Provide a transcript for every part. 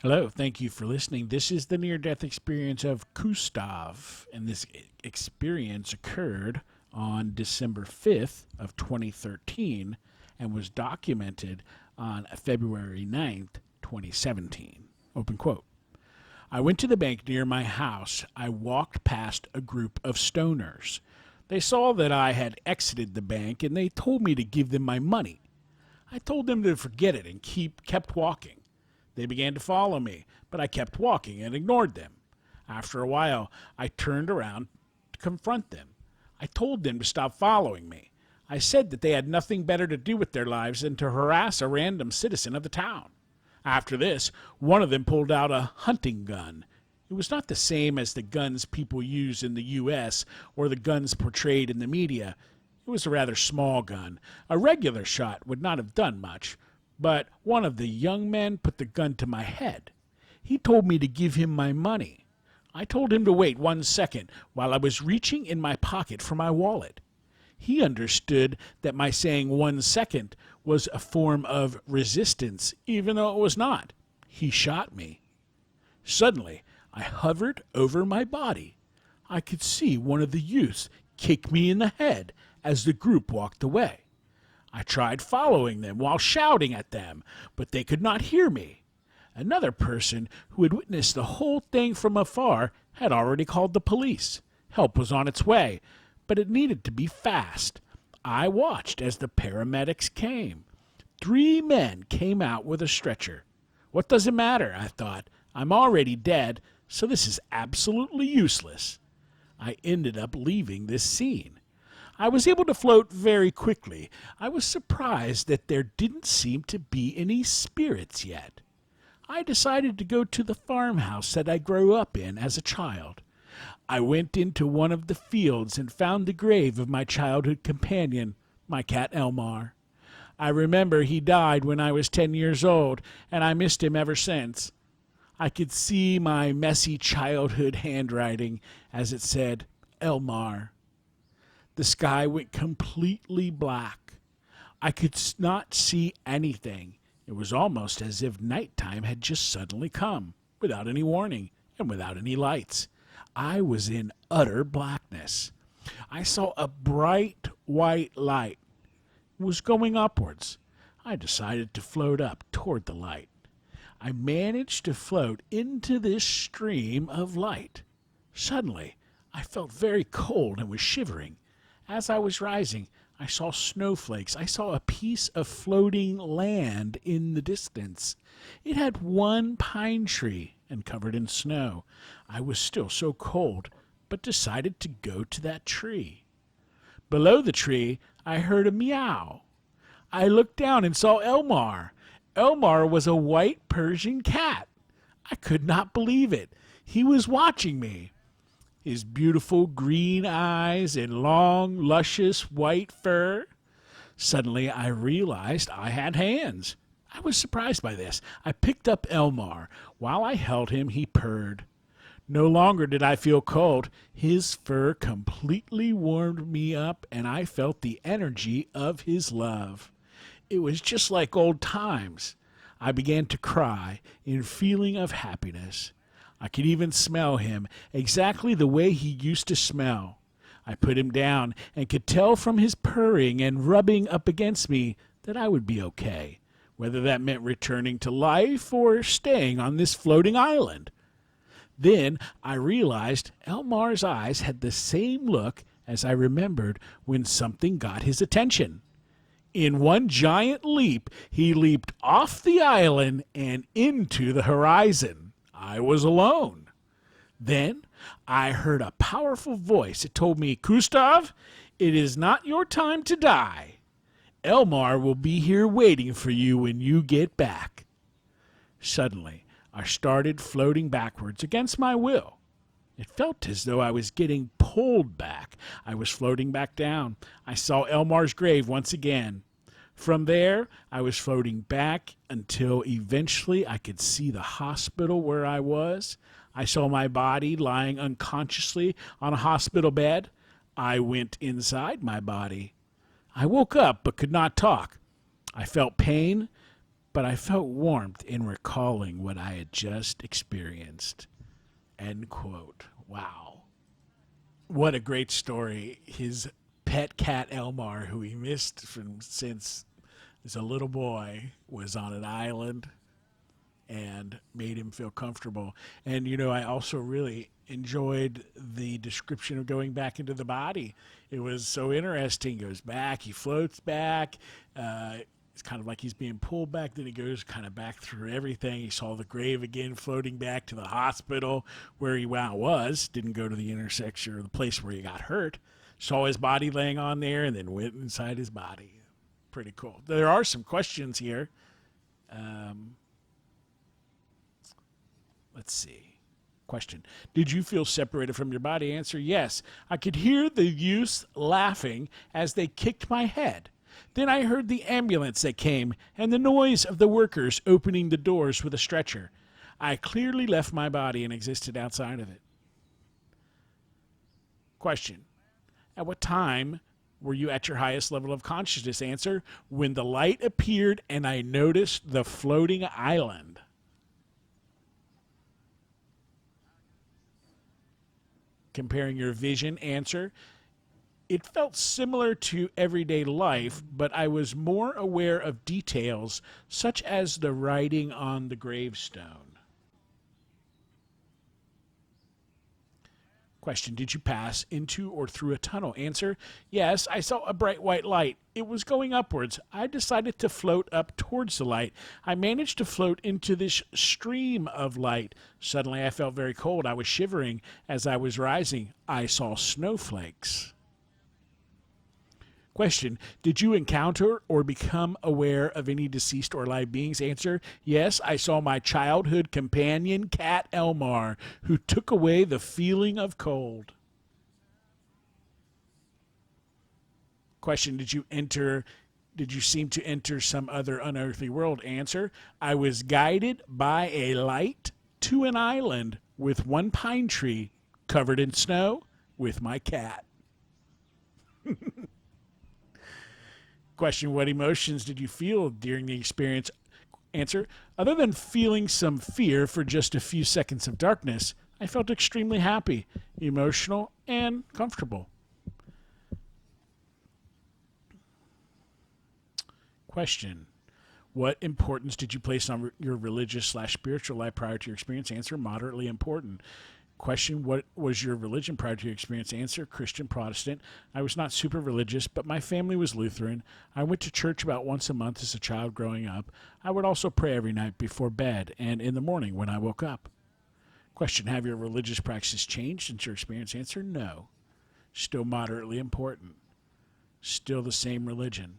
Hello, thank you for listening. This is the near-death experience of Kustav, and this experience occurred on December 5th of 2013 and was documented on February 9th, 2017. Open quote. I went to the bank near my house. I walked past a group of stoners. They saw that I had exited the bank and they told me to give them my money. I told them to forget it and kept walking. They began to follow me, but I kept walking and ignored them. After a while, I turned around to confront them. I told them to stop following me. I said that they had nothing better to do with their lives than to harass a random citizen of the town. After this, one of them pulled out a hunting gun. It was not the same as the guns people use in the U.S. or the guns portrayed in the media. It was a rather small gun. A regular shot would not have done much. But one of the young men put the gun to my head. He told me to give him my money. I told him to wait 1 second while I was reaching in my pocket for my wallet. He understood that my saying 1 second was a form of resistance, even though it was not. He shot me. Suddenly, I hovered over my body. I could see one of the youths kick me in the head as the group walked away. I tried following them while shouting at them, but they could not hear me. Another person who had witnessed the whole thing from afar had already called the police. Help was on its way, but it needed to be fast. I watched as the paramedics came. 3 men came out with a stretcher. What does it matter, I thought. I'm already dead, so this is absolutely useless. I ended up leaving this scene. I was able to float very quickly. I was surprised that there didn't seem to be any spirits yet. I decided to go to the farmhouse that I grew up in as a child. I went into one of the fields and found the grave of my childhood companion, my cat Elmar. I remember he died when I was 10 years old, and I missed him ever since. I could see my messy childhood handwriting as it said, Elmar. The sky went completely black. I could not see anything. It was almost as if nighttime had just suddenly come, without any warning and without any lights. I was in utter blackness. I saw a bright white light. It was going upwards. I decided to float up toward the light. I managed to float into this stream of light. Suddenly, I felt very cold and was shivering. As I was rising, I saw snowflakes. I saw a piece of floating land in the distance. It had one pine tree and covered in snow. I was still so cold, but decided to go to that tree. Below the tree, I heard a meow. I looked down and saw Elmar. Elmar was a white Persian cat. I could not believe it. He was watching me. His beautiful green eyes and long, luscious white fur. Suddenly, I realized I had hands. I was surprised by this. I picked up Elmar. While I held him, he purred. No longer did I feel cold. His fur completely warmed me up, and I felt the energy of his love. It was just like old times. I began to cry in feeling of happiness. I could even smell him, exactly the way he used to smell. I put him down and could tell from his purring and rubbing up against me that I would be okay, whether that meant returning to life or staying on this floating island. Then I realized Elmar's eyes had the same look as I remembered when something got his attention. In one giant leap, he leaped off the island and into the horizon. I was alone. Then I heard a powerful voice. It told me, Kustav, it is not your time to die. Elmar will be here waiting for you when you get back. Suddenly, I started floating backwards against my will. It felt as though I was getting pulled back. I was floating back down. I saw Elmar's grave once again. From there, I was floating back until eventually I could see the hospital where I was. I saw my body lying unconsciously on a hospital bed. I went inside my body. I woke up but could not talk. I felt pain, but I felt warmth in recalling what I had just experienced. End quote. Wow. What a great story. His pet cat Elmar, who he missed since as a little boy, was on an island and made him feel comfortable. And, I also really enjoyed the description of going back into the body. It was so interesting. He goes back, he floats back. It's kind of like he's being pulled back. Then he goes kind of back through everything. He saw the grave again, floating back to the hospital where he was. Didn't go to the intersection or the place where he got hurt. Saw his body laying on there and then went inside his body. Pretty cool. There are some questions here. Let's see. Question. Did you feel separated from your body? Answer, yes. I could hear the youths laughing as they kicked my head. Then I heard the ambulance that came and the noise of the workers opening the doors with a stretcher. I clearly left my body and existed outside of it. Question. At what time were you at your highest level of consciousness? Answer, when the light appeared and I noticed the floating island. Comparing your vision. Answer, it felt similar to everyday life, but I was more aware of details such as the writing on the gravestone. Question, did you pass into or through a tunnel? Answer, yes, I saw a bright white light. It was going upwards. I decided to float up towards the light. I managed to float into this stream of light. Suddenly I felt very cold. I was shivering as I was rising. I saw snowflakes. Question, did you encounter or become aware of any deceased or alive beings? Answer, yes, I saw my childhood companion cat Elmar, who took away the feeling of cold. Question, did you seem to enter some other unearthly world? Answer, I was guided by a light to an island with one pine tree covered in snow with my cat. Question, what emotions did you feel during the experience? Answer, other than feeling some fear for just a few seconds of darkness, I felt extremely happy, emotional, and comfortable. Question, what importance did you place on your religious/spiritual life prior to your experience? Answer, moderately important. Question, what was your religion prior to your experience? Answer, Christian Protestant. I was not super religious, but my family was Lutheran. I went to church about once a month as a child growing up. I would also pray every night before bed and in the morning when I woke up. Question, have your religious practices changed since your experience? Answer, no. Still moderately important. Still the same religion.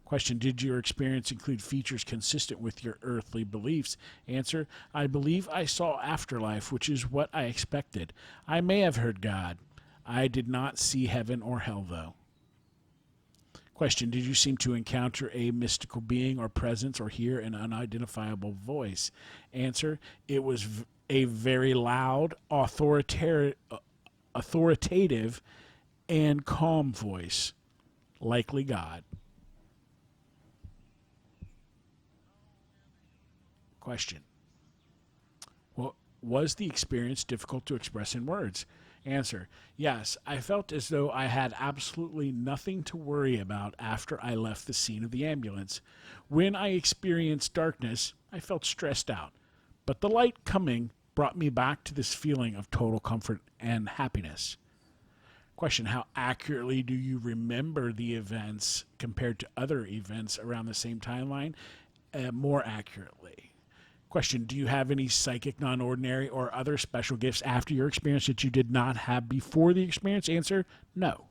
Question, did your experience include features consistent with your earthly beliefs? Answer, I believe I saw afterlife, which is what I expected. I may have heard God. I did not see heaven or hell, though. Question, did you seem to encounter a mystical being or presence or hear an unidentifiable voice? Answer, it was a very loud, authoritative, and calm voice, likely God. Question. Well, was the experience difficult to express in words? Answer. Yes, I felt as though I had absolutely nothing to worry about after I left the scene of the ambulance. When I experienced darkness, I felt stressed out, but the light coming brought me back to this feeling of total comfort and happiness. Question, how accurately do you remember the events compared to other events around the same timeline? More accurately. Question, do you have any psychic, non-ordinary, or other special gifts after your experience that you did not have before the experience? Answer, no.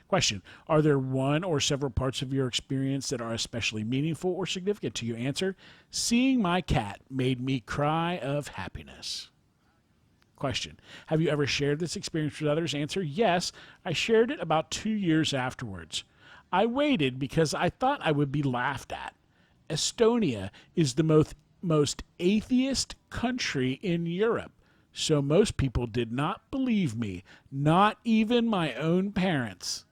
Question, are there one or several parts of your experience that are especially meaningful or significant to you? Answer, seeing my cat made me cry of happiness. Question, have you ever shared this experience with others? Answer, yes, I shared it about 2 years afterwards. I waited because I thought I would be laughed at. Estonia is the most atheist country in Europe, so most people did not believe me, not even my own parents.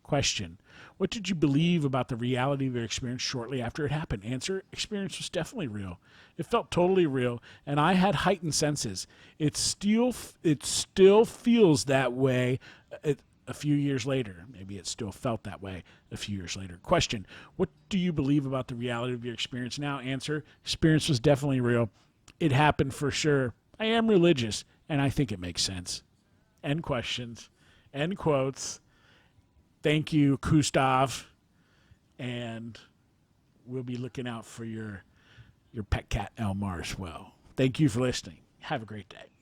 Question, What did you believe about the reality of your experience shortly after it happened? Answer, experience was definitely real. It felt totally real, and I had heightened senses. It still feels that way a few years later. Maybe it still felt that way a few years later. Question, what do you believe about the reality of your experience now? Answer, experience was definitely real. It happened for sure. I am religious, and I think it makes sense. End questions. End quotes. Thank you, Kustav. And we'll be looking out for your pet cat, Elmar, as well. Thank you for listening. Have a great day.